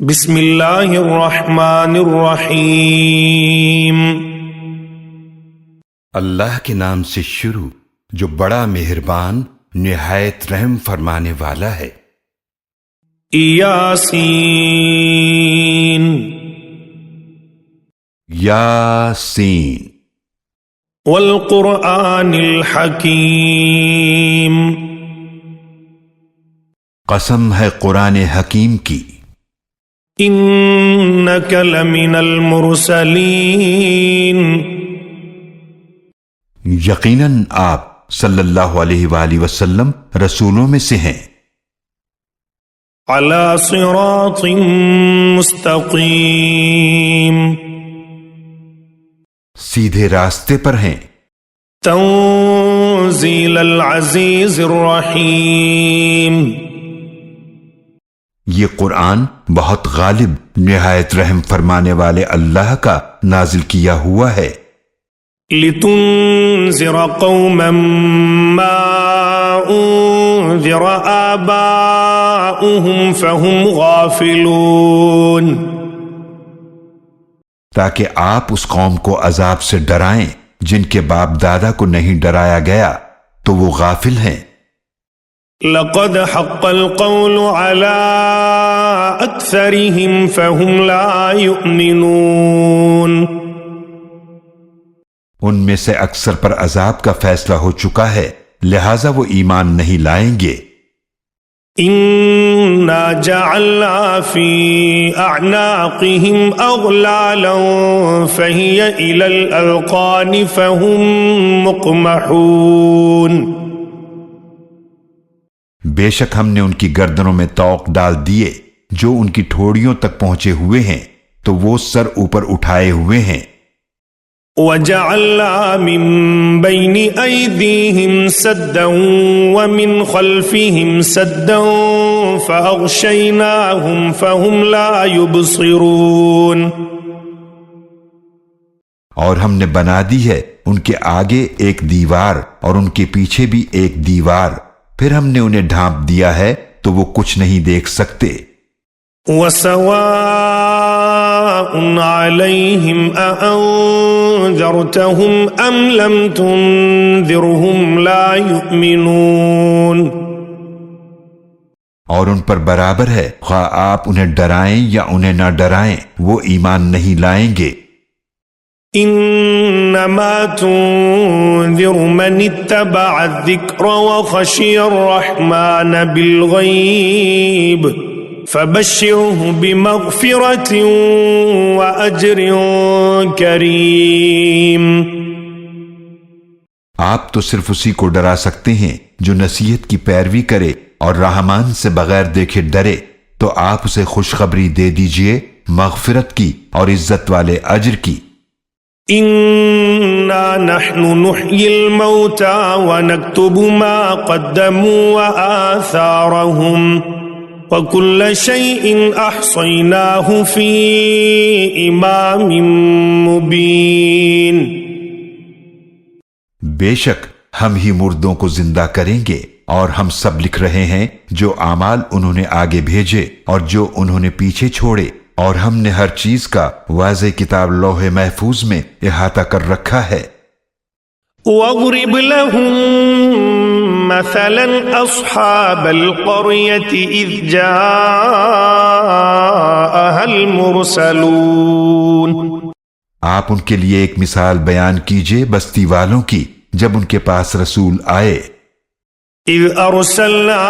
بسم اللہ الرحمن الرحیم۔ اللہ کے نام سے شروع جو بڑا مہربان نہایت رحم فرمانے والا ہے۔ یاسین یاسین والقرآن الحکیم، قسم ہے قرآن حکیم کی، انک لمن المرسلین، یقیناً آپ صلی اللہ علیہ وآلہ وسلم رسولوں میں سے ہیں، علی صراط مستقیم، سیدھے راستے پر ہیں، تنزیل العزیز الرحیم، یہ قرآن بہت غالب نہایت رحم فرمانے والے اللہ کا نازل کیا ہوا ہے، لتنذر قوما ما انذر آباؤهم فهم غافلون، تاکہ آپ اس قوم کو عذاب سے ڈرائیں جن کے باپ دادا کو نہیں ڈرایا گیا تو وہ غافل ہیں۔ لقد حق القول على أكثرهم فهم لا يؤمنون، ان میں سے اکثر پر عذاب کا فیصلہ ہو چکا ہے لہذا وہ ایمان نہیں لائیں گے۔ إنا جعلنا في أعناقهم أغلالا فهي إلى الأذقان فهم مقمحون، بے شک ہم نے ان کی گردنوں میں طوق ڈال دیے جو ان کی ٹھوڑیوں تک پہنچے ہوئے ہیں تو وہ سر اوپر اٹھائے ہوئے ہیں۔ وَجَعَلْنَا مِن بَيْنِ أَيْدِيهِمْ سَدًّا وَمِنْ خَلْفِهِمْ سَدًّا فَأَغْشَيْنَاهُمْ فَهُمْ لَا يُبْصِرُونَ، اور ہم نے بنا دی ہے ان کے آگے ایک دیوار اور ان کے پیچھے بھی ایک دیوار، پھر ہم نے انہیں ڈھانپ دیا ہے تو وہ کچھ نہیں دیکھ سکتے۔ وَسَوَاءٌ عَلَيْهِمْ أَأَنذَرْتَهُمْ أَمْ لَمْ تُنذِرْهُمْ لَا يُؤْمِنُونَ، اور ان پر برابر ہے خواہ آپ انہیں ڈرائیں یا انہیں نہ ڈرائیں وہ ایمان نہیں لائیں گے۔ انما تنذر من اتبع الذکر وخشی الرحمن بالغیب فبشره بمغفرة واجر کریم، آپ تو صرف اسی کو ڈرا سکتے ہیں جو نصیحت کی پیروی کرے اور رحمان سے بغیر دیکھے ڈرے، تو آپ اسے خوشخبری دے دیجئے مغفرت کی اور عزت والے اجر کی۔ انا نحن نحيي الموتى ونكتب ما قدموا وآثارهم وكل شيء احصيناه في امام مبين، بے شک ہم ہی مردوں کو زندہ کریں گے اور ہم سب لکھ رہے ہیں جو اعمال انہوں نے آگے بھیجے اور جو انہوں نے پیچھے چھوڑے، اور ہم نے ہر چیز کا واضح کتاب لوح محفوظ میں احاطہ کر رکھا ہے۔ وَاضْرِبْ لَهُم مَّثَلًا أَصْحَابَ الْقَرْيَةِ إِذْ جَاءَهَا الْمُرْسَلُونَ، آپ ان کے لیے ایک مثال بیان کیجئے بستی والوں کی جب ان کے پاس رسول آئے۔ اذ ارسلنا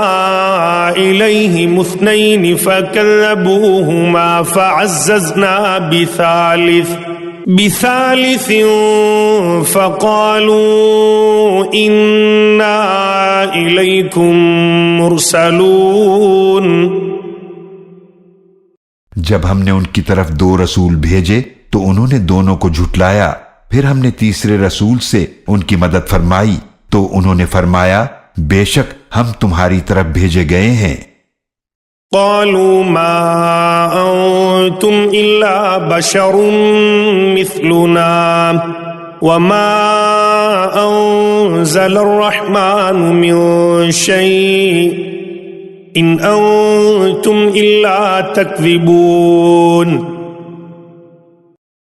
الیہم اثنین فکذبوہما فعززنا بثالث فقالوا انا الیکم مرسلون، جب ہم نے ان کی طرف دو رسول بھیجے تو انہوں نے دونوں کو جھٹلایا، پھر ہم نے تیسرے رسول سے ان کی مدد فرمائی تو انہوں نے فرمایا بے شک ہم تمہاری طرف بھیجے گئے ہیں۔ قالوا ما انتم الا بشر مثلنا وما انزل الرحمن من شيء إن أنتم إلا تكذبون.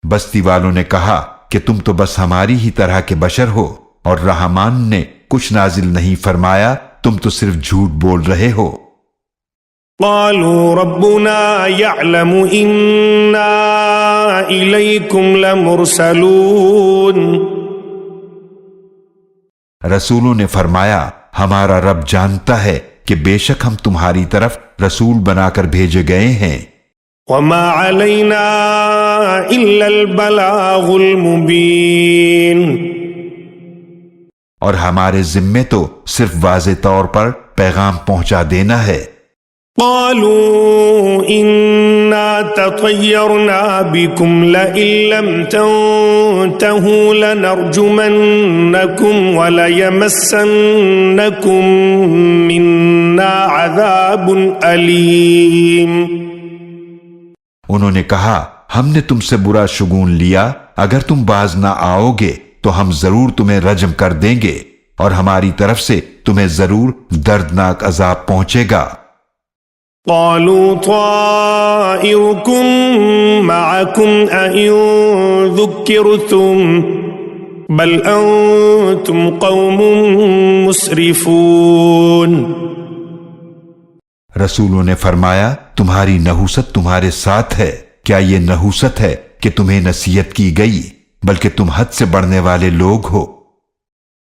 بستی والوں نے کہا کہ تم تو بس ہماری ہی طرح کے بشر ہو، اور رحمان نے کچھ نازل نہیں فرمایا، تم تو صرف جھوٹ بول رہے ہو۔ قالوا ربنا يعلم إنا إليكم لمرسلون. رسولوں نے فرمایا ہمارا رب جانتا ہے کہ بے شک ہم تمہاری طرف رسول بنا کر بھیجے گئے ہیں۔ وما علينا إلا البلاغ المبين. اور ہمارے ذمے تو صرف واضح طور پر پیغام پہنچا دینا ہے۔ قالوا إنا تطيرنا بكم لئن لم تنتهوا لنرجمنكم وليمسنكم منا عذاب أليم. انہوں نے کہا ہم نے تم سے برا شگون لیا، اگر تم باز نہ آؤ گے تو ہم ضرور تمہیں رجم کر دیں گے، اور ہماری طرف سے تمہیں ضرور دردناک عذاب پہنچے گا۔ قالوا طائركم معكم أئن ذكرتم بل أنتم قوم مسرفون. رسولوں نے فرمایا تمہاری نحوست تمہارے ساتھ ہے، کیا یہ نحوست ہے کہ تمہیں نصیحت کی گئی، بلکہ تم حد سے بڑھنے والے لوگ ہو۔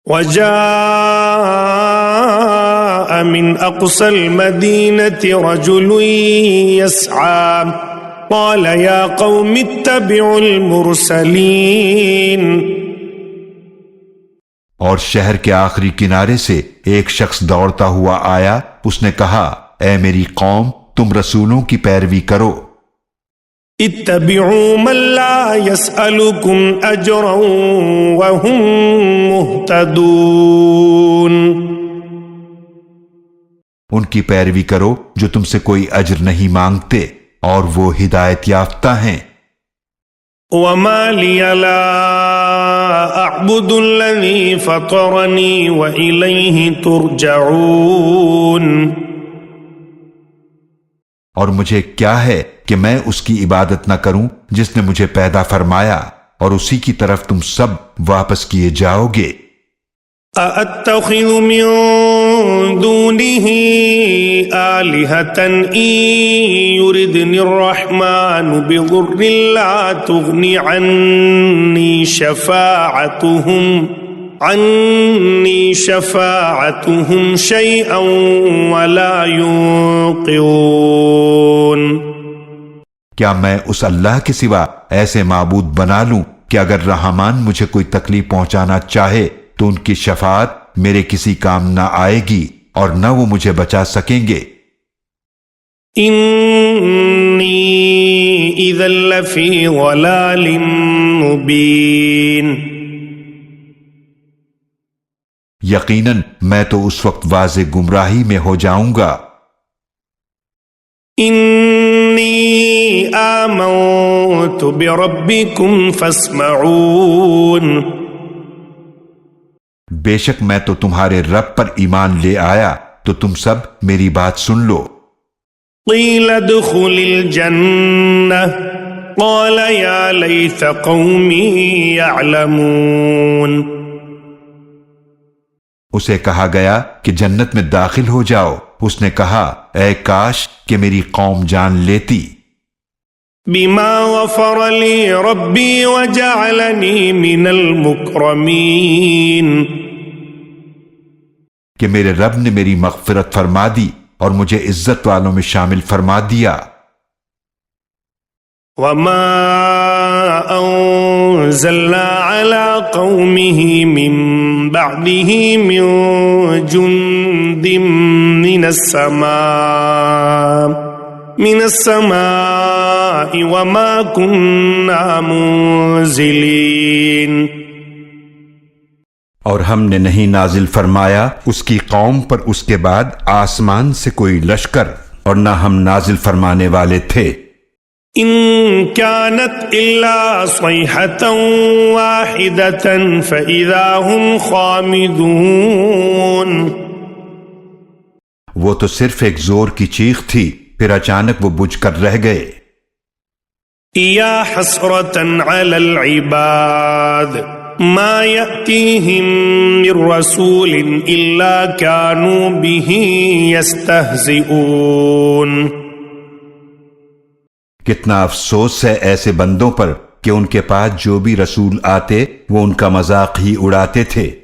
وجاء من أقصى المدينة رجل يسعى قال يا قوم اتبعوا المرسلين. اور شہر کے آخری کنارے سے ایک شخص دوڑتا ہوا آیا، اس نے کہا اے میری قوم تم رسولوں کی پیروی کرو۔ اتبعوا من لا يسألكم أجرا وهم مهتدون. ان کی پیروی کرو جو تم سے کوئی اجر نہیں مانگتے اور وہ ہدایت یافتہ ہیں۔ وما لي لا أعبد الذي فطرني وإليه ترجعون. اور مجھے کیا ہے کہ میں اس کی عبادت نہ کروں جس نے مجھے پیدا فرمایا، اور اسی کی طرف تم سب واپس کیے جاؤ گے۔ أَأَتَّخِذُ مِن دُونِهِ آلِهَةً إِن يُرِدْنِ الرَّحْمَنُ بِضُرٍّ لَّا تُغْنِ عَنِّي شَفَاعَتُهُمْ شَيْئًا وَلَا يُنقِذُونَ. کیا میں اس اللہ کے سوا ایسے معبود بنا لوں کہ اگر رحمان مجھے کوئی تکلیف پہنچانا چاہے تو ان کی شفاعت میرے کسی کام نہ آئے گی اور نہ وہ مجھے بچا سکیں گے۔ انی اذا لفی ضلال مبین. یقیناً میں تو اس وقت واضح گمراہی میں ہو جاؤں گا۔ انی آمنت بربکم فاسمعون. بے شک میں تو تمہارے رب پر ایمان لے آیا، تو تم سب میری بات سن لو۔ قیل ادخل الجنہ قال یا لیت قومی یعلمون. اسے کہا گیا کہ جنت میں داخل ہو جاؤ، اس نے کہا اے کاش کہ میری قوم جان لیتی۔ بما غفر لی ربی وجعلنی من المکرمین. کہ میرے رب نے میری مغفرت فرما دی اور مجھے عزت والوں میں شامل فرما دیا۔ وما انزلنا على قومه من بعده من جند من السماء وما كنا منزلين. اور ہم نے نہیں نازل فرمایا اس کی قوم پر اس کے بعد آسمان سے کوئی لشکر، اور نہ ہم نازل فرمانے والے تھے۔ ان كانت الا صيحة واحدة فاذا هم خامدون. وہ تو صرف ایک زور کی چیخ تھی، پھر اچانک وہ بجھ کر رہ گئے۔ یا حسرة علی العباد ما یأتیہم من رسول الا کانوا بہ یستہزئون۔ کتنا افسوس ہے ایسے بندوں پر کہ ان کے پاس جو بھی رسول آتے وہ ان کا مذاق ہی اڑاتے تھے۔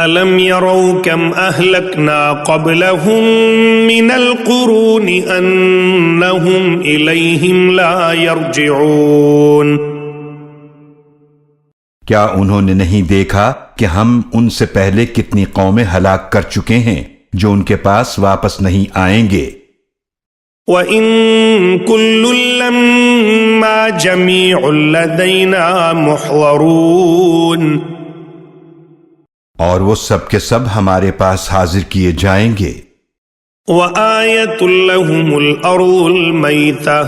أَلَمْ يَرَوْا كَمْ أَهْلَكْنَا قَبْلَهُمْ مِنَ الْقُرُونِ أَنَّهُمْ إِلَيْهِمْ لَا يَرْجِعُونَ۔ کیا انہوں نے نہیں دیکھا کہ ہم ان سے پہلے کتنی قومیں ہلاک کر چکے ہیں جو ان کے پاس واپس نہیں آئیں گے۔ وَإِن كُلٌّ لَّمَّا جَمِيعٌ لَّدَيْنَا مُحْضَرُونَ۔ اور وہ سب کے سب ہمارے پاس حاضر کیے جائیں گے۔ وَآيَةٌ لَّهُمُ الْأَرْضُ الْمَيْتَةُ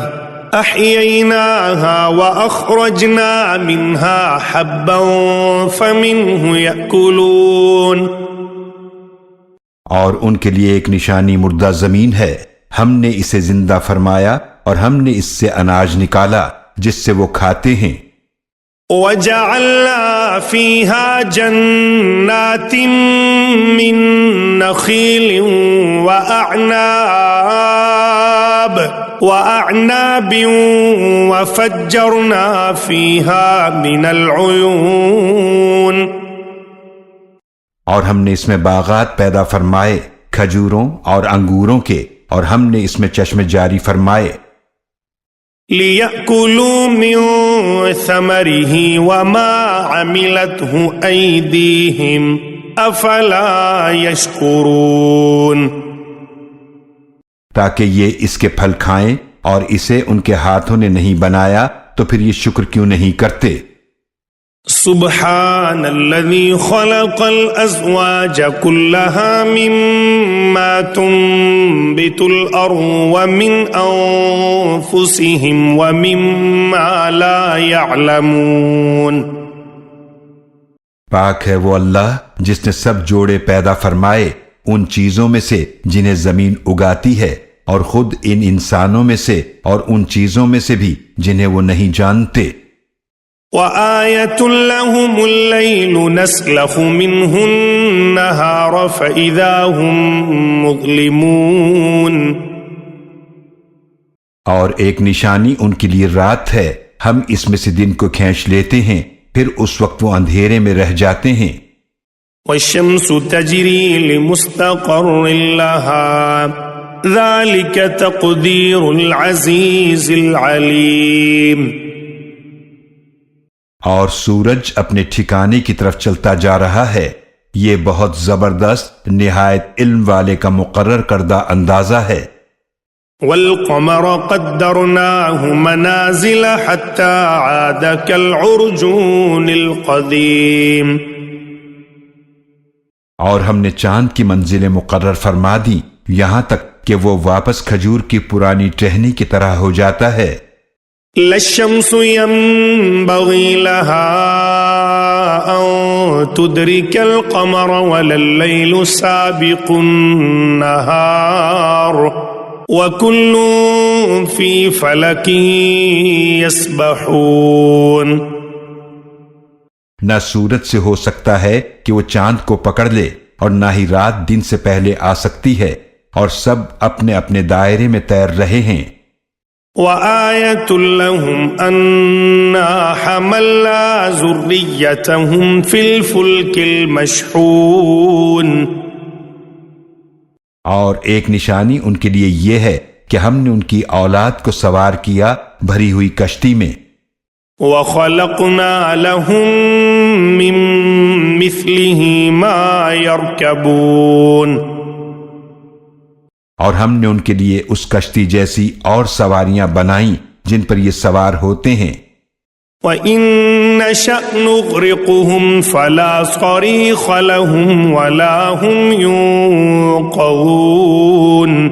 أَحْيَيْنَاهَا وَأَخْرَجْنَا مِنْهَا حَبًّا فَمِنْهُ يَأْكُلُونَ۔ اور ان کے لیے ایک نشانی مردہ زمین ہے، ہم نے اسے زندہ فرمایا اور ہم نے اس سے اناج نکالا جس سے وہ کھاتے ہیں۔ وَجَعَلْنَا فِيهَا جَنَّاتٍ مِّن نَخِيلٍ وَأَعْنَابٍ وَفَجَّرْنَا فِيهَا مِنَ الْعُيُونِ۔ اور ہم نے اس میں باغات پیدا فرمائے کھجوروں اور انگوروں کے، اور ہم نے اس میں چشمے جاری فرمائے۔ لِيَأْكُلُوا مِن ثَمَرِهِ وَمَا عَمِلَتْهُ أَيْدِيهِمْ أَفَلَا يَشْكُرُونَ۔ تاکہ یہ اس کے پھل کھائیں، اور اسے ان کے ہاتھوں نے نہیں بنایا تو پھر یہ شکر کیوں نہیں کرتے؟ سبحان الذي خلق الأزواج كلها مما تنبت الأرض ومن أنفسهم ومما لا يعلمون۔ پاک ہے وہ اللہ جس نے سب جوڑے پیدا فرمائے ان چیزوں میں سے جنہیں زمین اگاتی ہے، اور خود ان انسانوں میں سے اور ان چیزوں میں سے بھی جنہیں وہ نہیں جانتے۔ وَآيَةٌ لَّهُمُ اللَّيْلُ نَسْلَخُ مِنْهُ النَّهَارَ فَإِذَا هُمْ مُظْلِمُونَ۔ اور ایک نشانی ان کے لیے رات ہے، ہم اس میں سے دن کو کھینچ لیتے ہیں، پھر اس وقت وہ اندھیرے میں رہ جاتے ہیں۔ وَالشَّمْسُ تَجْرِي لِمُسْتَقَرٍّ لَّهَا ذَلِكَ تَقْدِيرُ الْعَزِيزِ الْعَلِيمِ۔ اور سورج اپنے ٹھکانے کی طرف چلتا جا رہا ہے، یہ بہت زبردست نہایت علم والے کا مقرر کردہ اندازہ ہے۔ وَالْقَمَرَ قَدَّرْنَاهُ مَنَازِلَ حَتَّى عَادَ كَالْعُرْجُونِ الْقَدِيمِ۔ اور ہم نے چاند کی منزلیں مقرر فرما دی یہاں تک کہ وہ واپس کھجور کی پرانی ٹہنی کی طرح ہو جاتا ہے۔ لا الشمس ينبغي لها أن تدرك القمر ولا الليل سابق النهار وكل في فلك يسبحون۔ نہ سورج سے ہو سکتا ہے کہ وہ چاند کو پکڑ لے، اور نہ ہی رات دن سے پہلے آ سکتی ہے، اور سب اپنے اپنے دائرے میں تیر رہے ہیں۔ وَآيَةٌ لَّهُمْ أَنَّا حَمَلْنَا ذُرِّيَّتَهُمْ فِي الْفُلْكِ الْمَشْحُونِ۔ اور ایک نشانی ان کے لیے یہ ہے کہ ہم نے ان کی اولاد کو سوار کیا بھری ہوئی کشتی میں۔ وَخَلَقْنَا لَهُم مِّن مِّثْلِهِ مَا يَرْكَبُونَ۔ اور ہم نے ان کے لیے اس کشتی جیسی اور سواریاں بنائیں جن پر یہ سوار ہوتے ہیں۔ وَإِن نَّشَأْ نُغْرِقْهُمْ فَلَا صَرِيخَ لَهُمْ وَلَا هُمْ يُنقَذُونَ۔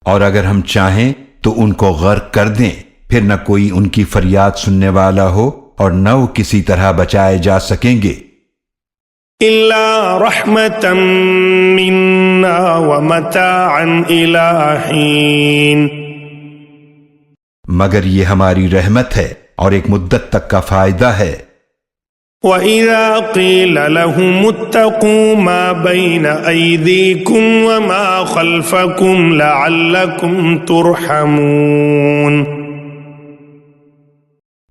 اور اگر ہم چاہیں تو ان کو غرق کر دیں، پھر نہ کوئی ان کی فریاد سننے والا ہو اور نہ وہ کسی طرح بچائے جا سکیں گے۔ إلا رحمة منا ومتاعا إلى حين. مگر یہ ہماری رحمت ہے اور ایک مدت تک کا فائدہ ہے. وَإِذَا قِيلَ لَهُمُ اتَّقُوا مَا بَيْنَ أَيْدِيكُمْ وَمَا خَلْفَكُمْ لَعَلَّكُمْ تُرْحَمُونَ.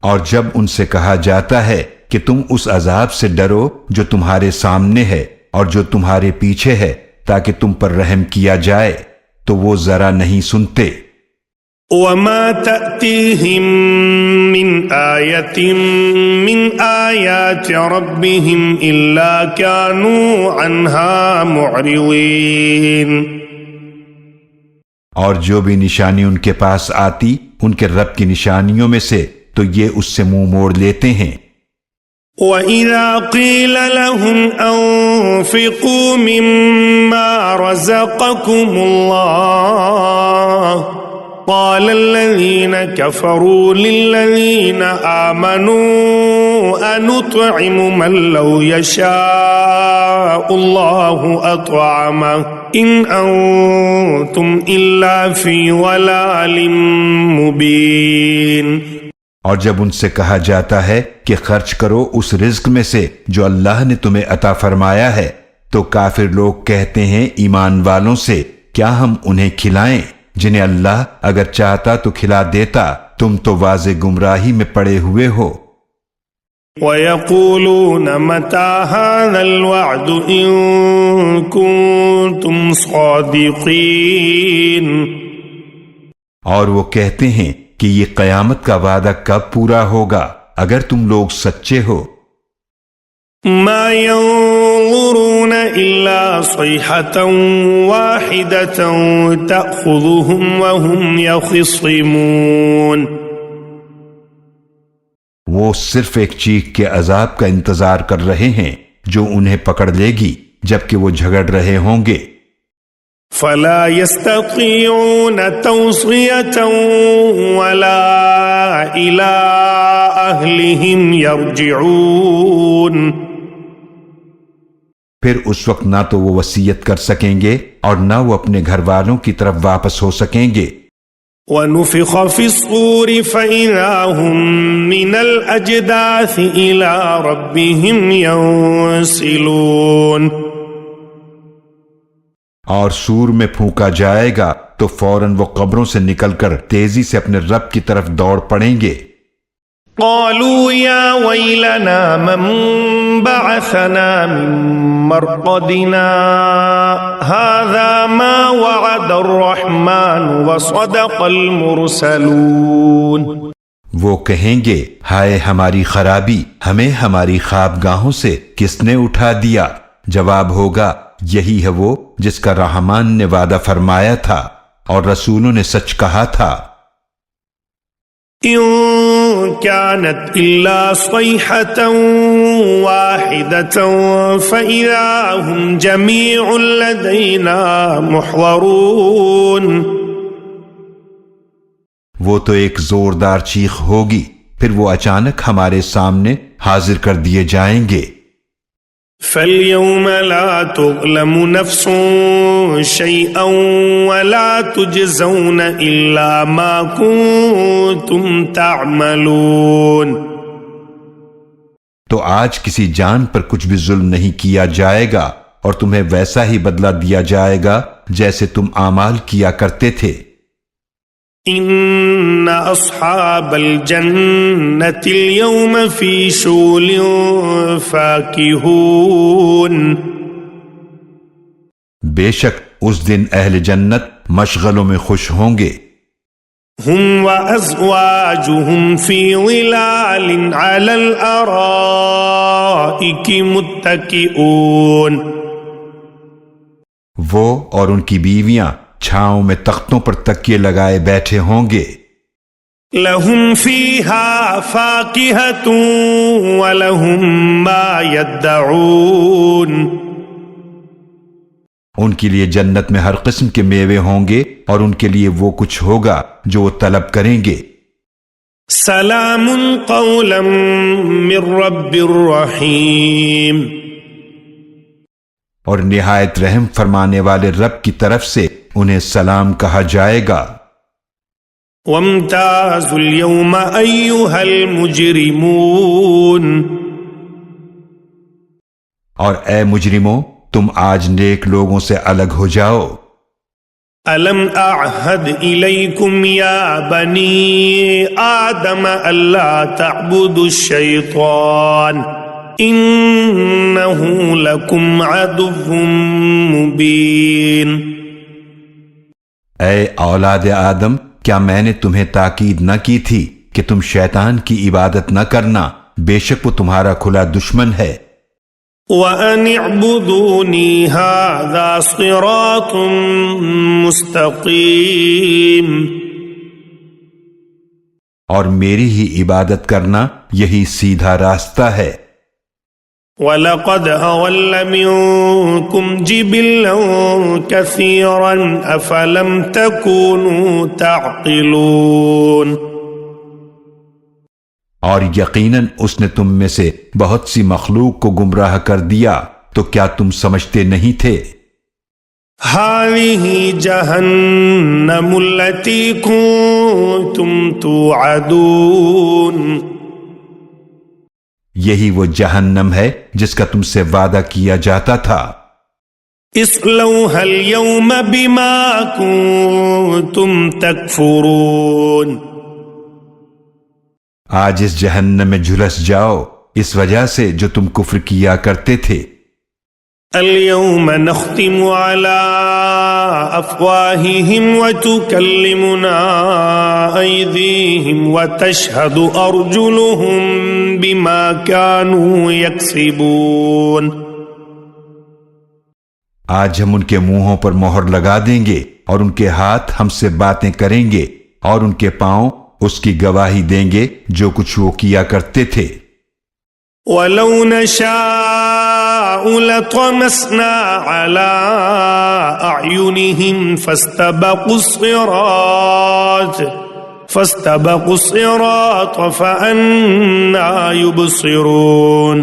اور جب ان سے کہا جاتا ہے کہ تم اس عذاب سے ڈرو جو تمہارے سامنے ہے اور جو تمہارے پیچھے ہے تاکہ تم پر رحم کیا جائے، تو وہ ذرا نہیں سنتے. وَمَا تَأْتِيهِم مِّنْ آيَةٍ مِّنْ آيَاتِ رَبِّهِمْ إِلَّا كَانُوا عَنْهَا مُعْرِضِينَ. اور جو بھی نشانی ان کے پاس آتی ان کے رب کی نشانیوں میں سے تو یہ اس سے منہ موڑ لیتے ہیں. وَإِذَا قِيلَ لَهُمْ أَنفِقُوا مِمَّا رَزَقَكُمُ اللَّهُ قال الذين كفروا للذين آمنوا أنطعم من لو يشاء الله أطعمه إن أنتم إلا في ضلال مبين. اور جب ان سے کہا جاتا ہے کہ خرچ کرو اس رزق میں سے جو اللہ نے تمہیں عطا فرمایا ہے، تو کافر لوگ کہتے ہیں ایمان والوں سے، کیا ہم انہیں کھلائیں جنہیں اللہ اگر چاہتا تو کھلا دیتا، تم تو واضح گمراہی میں پڑے ہوئے ہو. وَيَقُولُونَ مَتَى هَذَا الْوَعْدُ إِن كُنتُمْ صَادِقِينَ. اور وہ کہتے ہیں کہ یہ قیامت کا وعدہ کب پورا ہوگا اگر تم لوگ سچے ہو. ما ينظرون إلا صيحة واحدة تأخذهم وهم يخصمون. وہ صرف ایک چیخ کے عذاب کا انتظار کر رہے ہیں جو انہیں پکڑ لے گی جبکہ وہ جھگڑ رہے ہوں گے. فلا يستطيعون توصية ولا إلى أهلهم يرجعون. پھر اس وقت نہ تو وہ وصیت کر سکیں گے اور نہ وہ اپنے گھر والوں کی طرف واپس ہو سکیں گے. وَنُفِخَ فِي الصُّورِ فَإِذَا هُم مِّنَ الْأَجْدَاثِ إِلَىٰ رَبِّهِمْ يَنسِلُونَ. اور سور میں پھونکا جائے گا تو فوراً وہ قبروں سے نکل کر تیزی سے اپنے رب کی طرف دوڑ پڑیں گے. قالوا يا ويلنا من بعثنا من مرقدنا هذا ما وعد الرحمن وصدق المرسلون. وہ کہیں گے ہائے ہماری خرابی، ہمیں ہماری خوابگاہوں سے کس نے اٹھا دیا؟ جواب ہوگا یہی ہے وہ جس کا رحمان نے وعدہ فرمایا تھا اور رسولوں نے سچ کہا تھا. إن كانت إلا صيحة واحدة فإذا هم جميع لدينا محضرون. وہ تو ایک زوردار چیخ ہوگی، پھر وہ اچانک ہمارے سامنے حاضر کر دیے جائیں گے. فَالْيَوْمَ لَا تُظْلَمُ نَفْسٌ شَيْئًا وَلَا تُجْزَوْنَ إِلَّا مَا كُنتُمْ تَعْمَلُونَ. تو آج کسی جان پر کچھ بھی ظلم نہیں کیا جائے گا اور تمہیں ویسا ہی بدلہ دیا جائے گا جیسے تم اعمال کیا کرتے تھے. إِنَّ أَصْحَابَ الْجَنَّةِ الْيَوْمَ فِي شُغُلٍ فَاكِهُونَ. بے شک اس دن اہل جنت مشغلوں میں خوش ہوں گے. هُمْ وَأَزْوَاجُهُمْ فِي ظِلَالٍ عَلَى الْأَرَائِكِ مُتَّكِئُونَ. وہ اور ان کی بیویاں چھاؤں میں تختوں پر تکیے لگائے بیٹھے ہوں گے. لَهُمْ فِيهَا فَاكِهَةٌ وَلَهُمْ مَا يَدَّعُونَ. ان کے لیے جنت میں ہر قسم کے میوے ہوں گے اور ان کے لیے وہ کچھ ہوگا جو وہ طلب کریں گے. سلام قولا من رب الرحیم. اور نہایت رحم فرمانے والے رب کی طرف سے انہیں سلام کہا جائے گا۔ وامتازوا اليوم أيها المجرمون، اور اے مجرموں تم آج نیک لوگوں سے الگ ہو جاؤ۔ ألم أعهد إليكم يا بني آدم ألا تعبدوا الشيطان إنه لكم عدو مبين۔ اے اولاد آدم، کیا میں نے تمہیں تاکید نہ کی تھی کہ تم شیطان کی عبادت نہ کرنا، بے شک وہ تمہارا کھلا دشمن ہے۔ وَأَنِ اعْبُدُونِي هَذَا صِرَاطٌ مُسْتَقِيمٌ، اور میری ہی عبادت کرنا یہی سیدھا راستہ ہے۔ وَلَقَدْ أَضَلَّ مِنكُمْ جِبِلًّا كَثِيرًا أَفَلَمْ تَكُونُوا تَعْقِلُونَ، اور یقیناً اس نے تم میں سے بہت سی مخلوق کو گمراہ کر دیا، تو کیا تم سمجھتے نہیں تھے؟ هَذِهِ جَهَنَّمُ الَّتِي كُنتُمْ تُوعَدُونَ، یہی وہ جہنم ہے جس کا تم سے وعدہ کیا جاتا تھا۔ اصلوها اليوم بما كنتم تكفرون، آج اس جہنم میں جھلس جاؤ اس وجہ سے جو تم کفر کیا کرتے تھے۔ اليوم نختم على أفواههم وتكلمنا أيديهم وتشهد أرجلهم بما كانوا يكسبون، آج ہم ان کے منہوں پر مہر لگا دیں گے اور ان کے ہاتھ ہم سے باتیں کریں گے اور ان کے پاؤں اس کی گواہی دیں گے جو کچھ وہ کیا کرتے تھے۔ وَلَوْ نَشَاءُ لَطَمَسْنَا عَلَىٰ أَعْيُنِهِمْ فَاسْتَبَقُوا الصِّرَاطَ فَأَنَّىٰ يُبْصِرُونَ،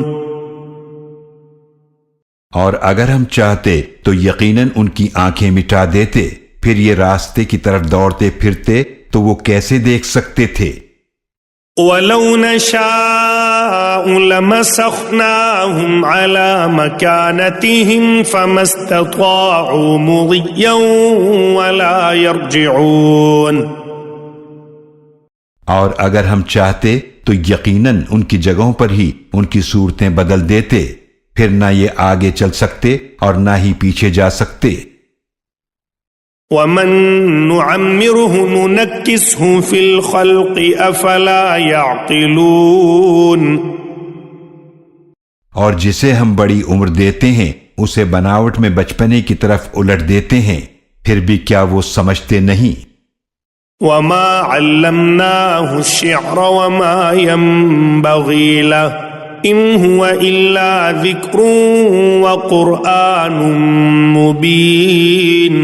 اور اگر ہم چاہتے تو یقیناً ان کی آنکھیں مٹا دیتے، پھر یہ راستے کی طرف دوڑتے پھرتے تو وہ کیسے دیکھ سکتے تھے۔ وَلَوْ نَشَاءُ لَمَسَخْنَاهُمْ عَلَىٰ مَكَانَتِهِمْ فَمَا اسْتَطَاعُوا مُضِيًّا وَلَا يَرْجِعُونَ، اور اگر ہم چاہتے تو یقیناً ان کی جگہوں پر ہی ان کی صورتیں بدل دیتے، پھر نہ یہ آگے چل سکتے اور نہ ہی پیچھے جا سکتے۔ وَمَن نُعَمِّرْهُ نُنَكِّسْهُ فِي الْخَلْقِ أَفَلَا يَعْقِلُونَ، اور جسے ہم بڑی عمر دیتے ہیں اسے بناوٹ میں بچپنے کی طرف الٹ دیتے ہیں، پھر بھی کیا وہ سمجھتے نہیں؟ وَمَا عَلَّمْنَاهُ الشِّعْرَ وَمَا يَنبَغِي لَهُ إِنْ هُوَ إِلَّا ذِكْرٌ وَقُرْآنٌ مُبِينٌ،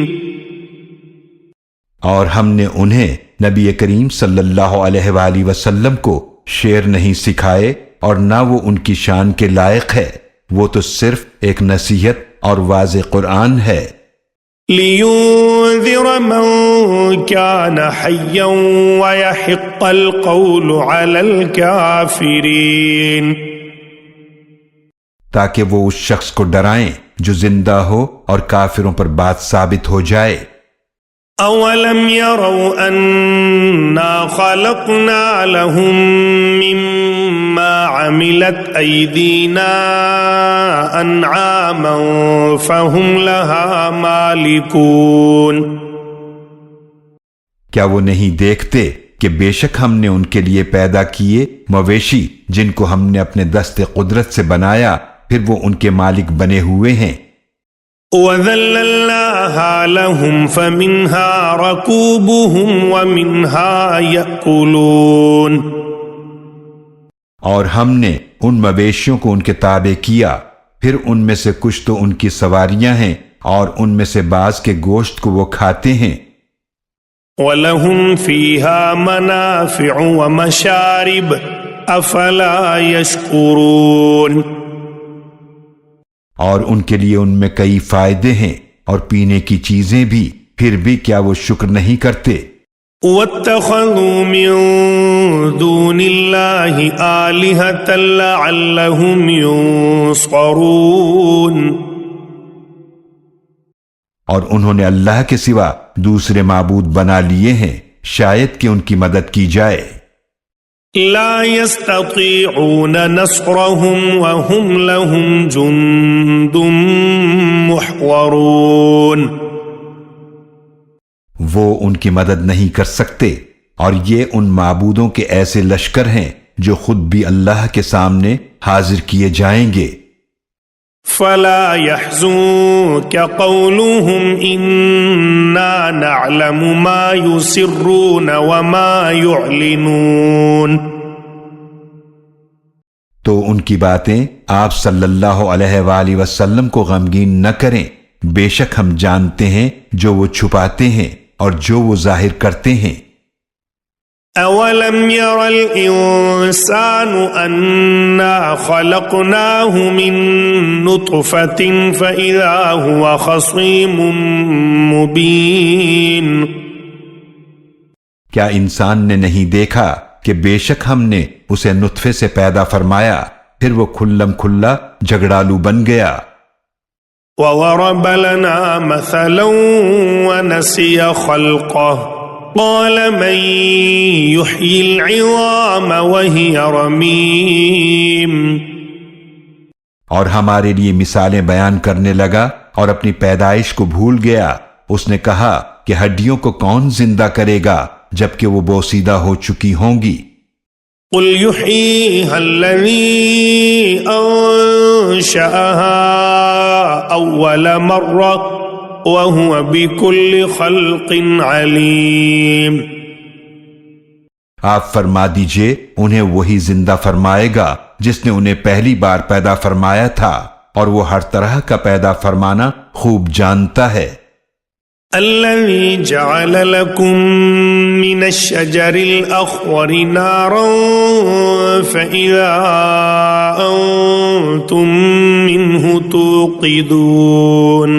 اور ہم نے انہیں نبی کریم صلی اللہ علیہ وآلہ وسلم کو شعر نہیں سکھائے اور نہ وہ ان کی شان کے لائق ہے، وہ تو صرف ایک نصیحت اور واضح قرآن ہے۔ لِيُنذِرَ مَن كَانَ حَيًّا وَيَحِقَّ الْقَوْلُ عَلَى الْكَافِرِينَ، تاکہ وہ اس شخص کو ڈرائیں جو زندہ ہو اور کافروں پر بات ثابت ہو جائے۔ أَوَلَمْ يَرَوْا أَنَّا خَلَقْنَا لَهُم مِّمَّا عَمِلَتْ أَيْدِينَا أَنْعَامًا فَهُمْ لَهَا مَالِكُونَ، کیا وہ نہیں دیکھتے کہ بے شک ہم نے ان کے لیے پیدا کیے مویشی جن کو ہم نے اپنے دست قدرت سے بنایا، پھر وہ ان کے مالک بنے ہوئے ہیں۔ وَذَلَّلْنَاهَا لَهُمْ فَمِنْهَا رَكُوبُهُمْ وَمِنْهَا يَأْكُلُونَ، اور ہم نے ان مویشیوں کو ان کے تابع کیا، پھر ان میں سے کچھ تو ان کی سواریاں ہیں اور ان میں سے بعض کے گوشت کو وہ کھاتے ہیں۔ وَلَهُمْ فِيهَا مَنَافِعُ وَمَشَارِبُ أَفَلَا يَشْكُرُونَ، اور ان کے لیے ان میں کئی فائدے ہیں اور پینے کی چیزیں بھی، پھر بھی کیا وہ شکر نہیں کرتے؟ واتخذوا من دون الله آلهة لعلهم ينصرون، اور انہوں نے اللہ کے سوا دوسرے معبود بنا لیے ہیں شاید کہ ان کی مدد کی جائے۔ لا يستطيعون نصرهم وهم لهم جند محضرون، وہ ان کی مدد نہیں کر سکتے، اور یہ ان معبودوں کے ایسے لشکر ہیں جو خود بھی اللہ کے سامنے حاضر کیے جائیں گے۔ فلا يحزنك قولهم إنا نعلم ما يسرون وما يعلنون، تو ان کی باتیں آپ صلی اللہ علیہ وآلہ وسلم کو غمگین نہ کریں، بے شک ہم جانتے ہیں جو وہ چھپاتے ہیں اور جو وہ ظاہر کرتے ہیں۔ أولم ير الإنسان أنا خلقناه من نطفة فإذا هو خصيم مبين، کیا انسان نے نہیں دیکھا کہ بے شک ہم نے اسے نطفے سے پیدا فرمایا، پھر وہ کھلم کھلا جھگڑالو بن گیا۔ وضرب لنا مثلا ونسي خلقه قال من يحيي العظام وهي رميم، اور ہمارے لیے مثالیں بیان کرنے لگا اور اپنی پیدائش کو بھول گیا۔ اس نے کہا کہ ہڈیوں کو کون زندہ کرے گا جبکہ وہ بوسیدہ ہو چکی ہوں گی۔ قل يحييها الذي أنشأها أول مرة وهو بكل خلق عليم، آپ فرما دیجئے انہیں وہی زندہ فرمائے گا جس نے انہیں پہلی بار پیدا فرمایا تھا، اور وہ ہر طرح کا پیدا فرمانا خوب جانتا ہے۔ الذي جعل لكم من الشجر الأخضر نارا فإذا أنتم منه توقدون،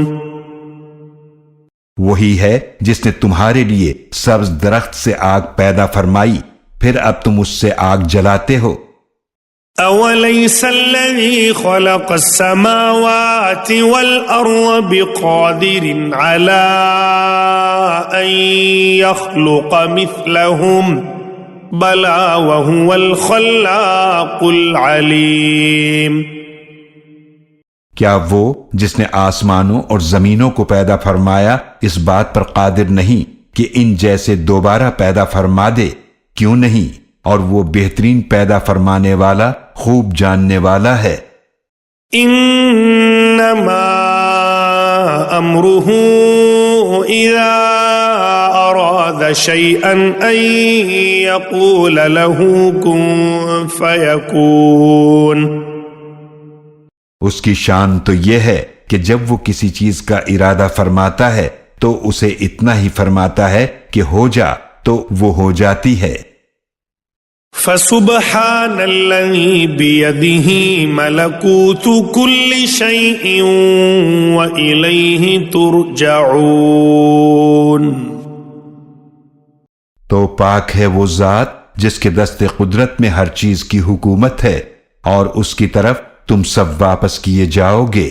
وہی ہے جس نے تمہارے لیے سبز درخت سے آگ پیدا فرمائی، پھر اب تم اس سے آگ جلاتے ہو۔ أوليس الذي خلق السماوات والأرض بقادر على أن يخلق مثلهم بلى وهو الخلاق العليم، کیا وہ جس نے آسمانوں اور زمینوں کو پیدا فرمایا اس بات پر قادر نہیں کہ ان جیسے دوبارہ پیدا فرما دے؟ کیوں نہیں، اور وہ بہترین پیدا فرمانے والا خوب جاننے والا ہے۔ انما امره اذا اراد شيئا ان يقول له كن فيكون، اس کی شان تو یہ ہے کہ جب وہ کسی چیز کا ارادہ فرماتا ہے تو اسے اتنا ہی فرماتا ہے کہ ہو جا، تو وہ ہو جاتی ہے۔ فسبحان الذي بيده ملكوت كل شيء وإليه ترجعون، تو پاک ہے وہ ذات جس کے دست قدرت میں ہر چیز کی حکومت ہے، اور اس کی طرف تم سب واپس کیے جاؤ گے۔